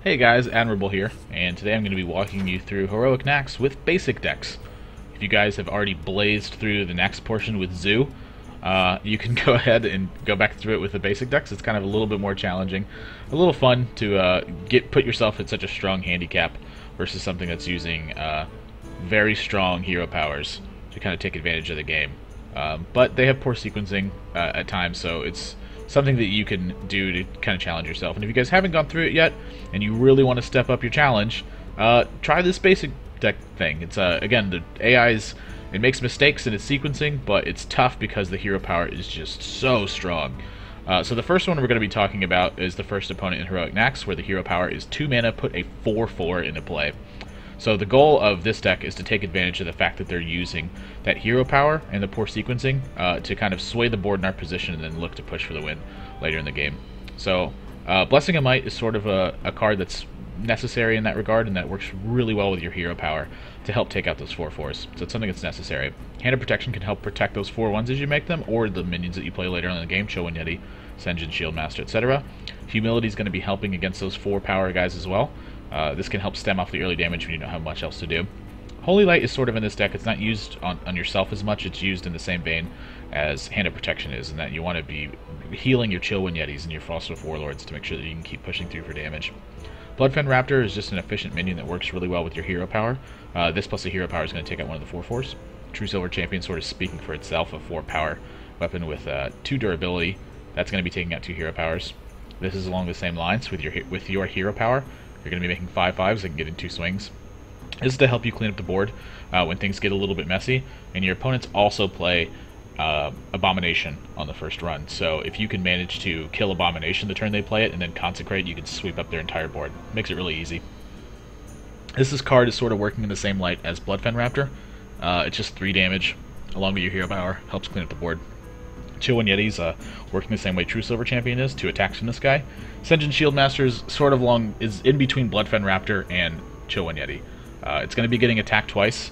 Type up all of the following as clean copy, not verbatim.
Hey guys, Admirable here, and today I'm going to be walking you through Heroic Naxx with basic decks. If you guys have already blazed through the Naxx portion with Zoo, you can go ahead and go back through it with the basic decks. It's kind of a little bit more challenging, a little fun to put yourself at such a strong handicap versus something that's using very strong hero powers to kind of take advantage of the game. But they have poor sequencing at times, so it's something that you can do to kind of challenge yourself. And if you guys haven't gone through it yet, and you really want to step up your challenge, try this basic deck thing. It's again, the AI's, it makes mistakes in its sequencing, but it's tough because the hero power is just so strong. So the first one we're going to be talking about is the first opponent in Heroic Naxx, where the hero power is 2 mana, put a 4/4 into play. So the goal of this deck is to take advantage of the fact that they're using that hero power and the poor sequencing to kind of sway the board in our position and then look to push for the win later in the game. So Blessing of Might is sort of a card that's necessary in that regard, and that works really well with your hero power to help take out those 4/4s. So it's something that's necessary. Hand of Protection can help protect those 4/1s as you make them, or the minions that you play later on in the game, Chowan Yeti, Senjin, Shield Master, etc. Humility is going to be helping against those 4 power guys as well. This can help stem off the early damage when you don't have much else to do. Holy Light is sort of in this deck. It's not used on yourself as much. It's used in the same vein as Hand of Protection is, in that you want to be healing your Chowan Yetis and your Frostwolf Warlords to make sure that you can keep pushing through for damage. Bloodfen Raptor is just an efficient minion that works really well with your hero power. This plus the hero power is going to take out one of the 4/4s. True Silver Champion sort of speaking for itself, a 4 power weapon with 2 durability. That's going to be taking out 2 hero powers. This is along the same lines with your hero power. You're going to be making 5/5s that can get in 2 swings. This is to help you clean up the board when things get a little bit messy, and your opponents also play Abomination on the first run. So if you can manage to kill Abomination the turn they play it and then Consecrate, you can sweep up their entire board. Makes it really easy. This card is sort of working in the same light as Bloodfen Raptor. It's just 3 damage along with your hero power, helps clean up the board. Chowan Yeti's working the same way True Silver Champion is, 2 attacks from this guy. Senjin Shield Master is sort of is in between Bloodfen Raptor and Chowan Yeti. It's going to be getting attacked twice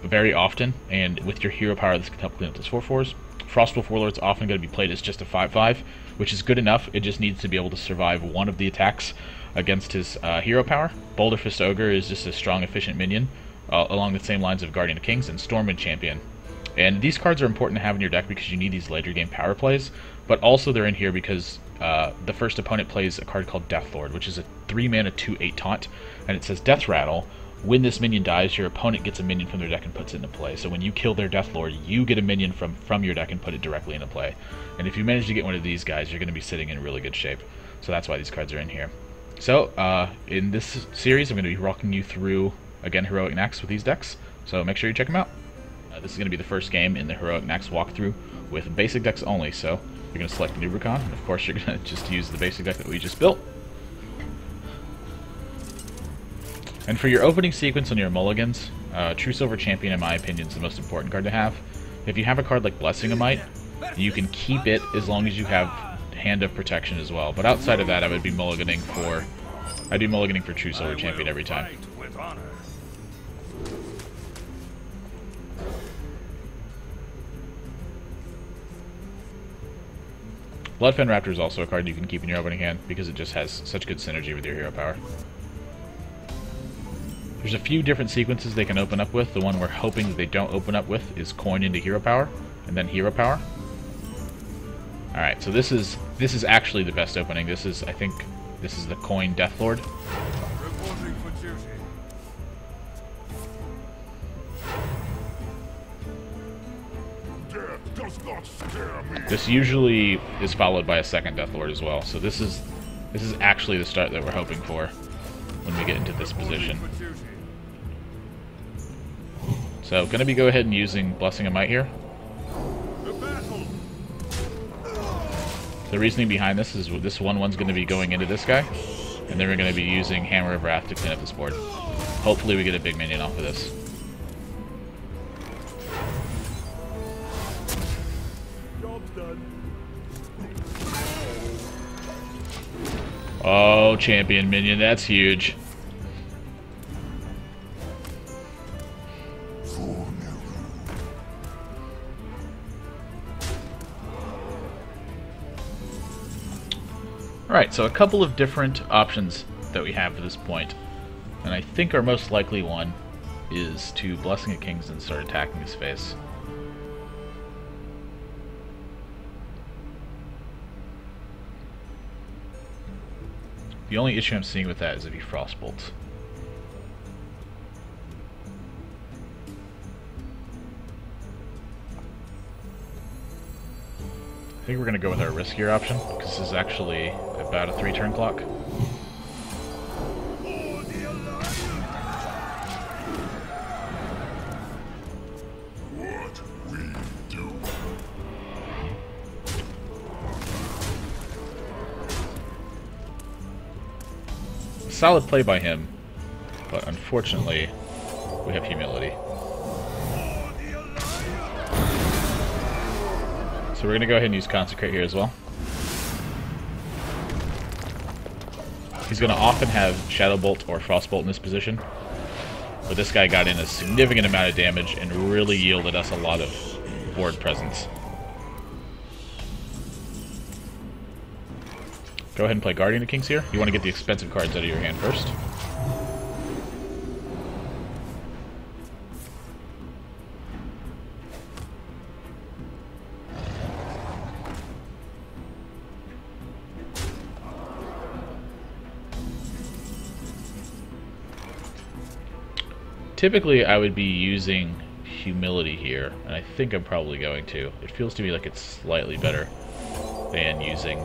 very often, and with your hero power this can help clean up those 4/4s. Frostwolf Warlord's often going to be played as just a 5/5, which is good enough. It just needs to be able to survive one of the attacks against his hero power. Boulder Fist Ogre is just a strong, efficient minion, along the same lines of Guardian of Kings and Stormwind Champion. And these cards are important to have in your deck because you need these later game power plays, but also they're in here because the first opponent plays a card called Death Lord, which is a 3 mana 2/8 taunt, and it says Death Rattle. When this minion dies, your opponent gets a minion from their deck and puts it into play. So when you kill their Death Lord, you get a minion from your deck and put it directly into play. And if you manage to get one of these guys, you're going to be sitting in really good shape. So that's why these cards are in here. So in this series, I'm going to be walking you through, again, Heroic Naxx with these decks. So make sure you check them out. This is going to be the first game in the Heroic Naxx walkthrough with basic decks only. So you're going to select Anub'Rekhan, and of course you're going to just use the basic deck that we just built. And for your opening sequence on your mulligans, True Silver Champion, in my opinion, is the most important card to have. If you have a card like Blessing of Might, you can keep it as long as you have Hand of Protection as well. But outside of that, I'd be mulliganing for True Silver Champion every time. Bloodfen Raptor is also a card you can keep in your opening hand because it just has such good synergy with your hero power. There's a few different sequences they can open up with. The one we're hoping that they don't open up with is Coin into hero power, and then hero power. Alright, so this is actually the best opening. I think this is the Coin Death Lord. This usually is followed by a second Death Lord as well. So this is actually the start that we're hoping for when we get into this position. So, going to be go ahead and using Blessing of Might here. The reasoning behind this is this 1/1's going to be going into this guy, and then we're going to be using Hammer of Wrath to clean up this board. Hopefully we get a big minion off of this. Job's done. Oh, champion minion, that's huge. Alright, so a couple of different options that we have at this point. And I think our most likely one is to Blessing at Kings and start attacking his face. The only issue I'm seeing with that is if he Frostbolts. I think we're going to go with our riskier option, because this is actually about a 3-turn clock. Solid play by him, but unfortunately, we have humility. So we're going to go ahead and use Consecrate here as well. He's going to often have Shadow Bolt or Frostbolt in this position, but this guy got in a significant amount of damage and really yielded us a lot of board presence. Go ahead and play Guardian of Kings here. You want to get the expensive cards out of your hand first. Typically, I would be using Humility here, and I think I'm probably going to. It feels to me like it's slightly better than using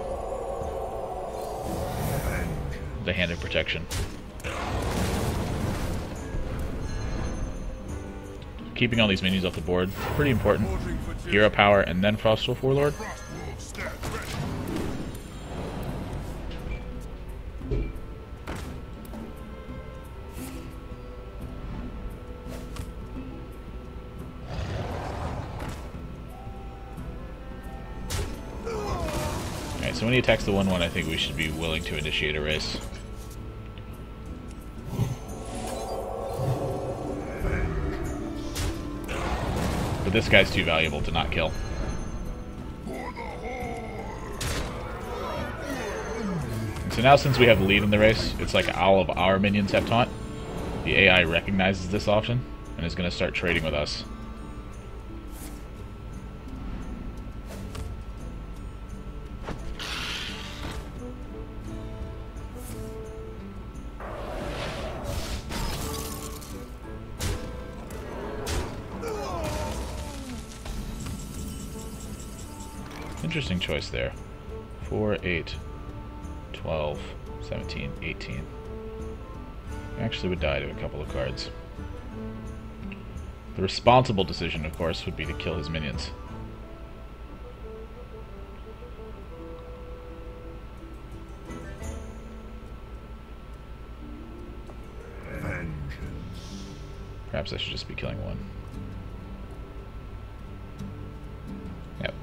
the Hand of Protection. Keeping all these minions off the board, pretty important. Hero Power and then Frostwolf Warlord. So when he attacks the 1/1, I think we should be willing to initiate a race. But this guy's too valuable to not kill. And so now since we have the lead in the race, it's like all of our minions have taunt. The AI recognizes this option and is going to start trading with us. Interesting choice there. 4, 8, 12, 17, 18. Actually would die to a couple of cards. The responsible decision, of course, would be to kill his minions. Perhaps I should just be killing one. Yep.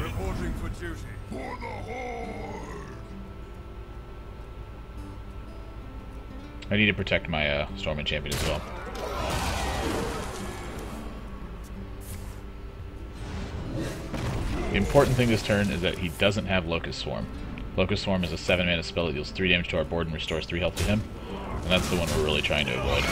Reporting for duty. For the Horde. I need to protect my Stormwind Champion as well. The important thing this turn is that he doesn't have Locust Swarm. Locust Swarm is a 7-mana spell that deals 3 damage to our board and restores 3 health to him. And that's the one we're really trying to avoid.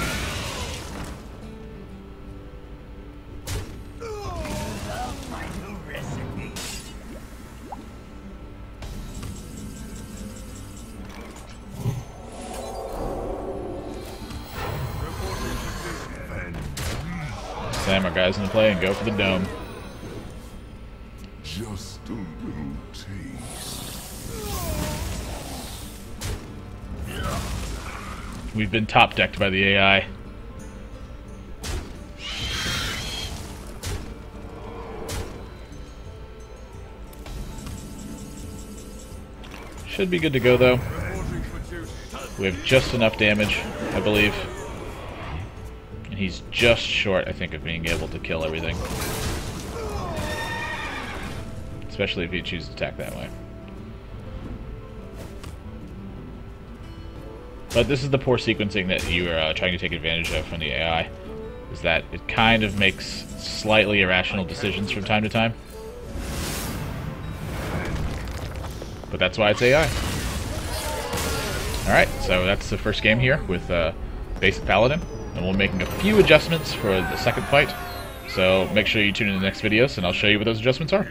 Slam our guys into play and go for the dome. Just a little taste. We've been top decked by the AI. Should be good to go though. We have just enough damage, I believe. And he's just short, I think, of being able to kill everything. Especially if he chooses to attack that way. But this is the poor sequencing that you are trying to take advantage of from the AI, is that it kind of makes slightly irrational decisions from time to time. But that's why it's AI. Alright, so that's the first game here with Basic Paladin, and we're making a few adjustments for the second fight, so make sure you tune in the next videos and I'll show you what those adjustments are.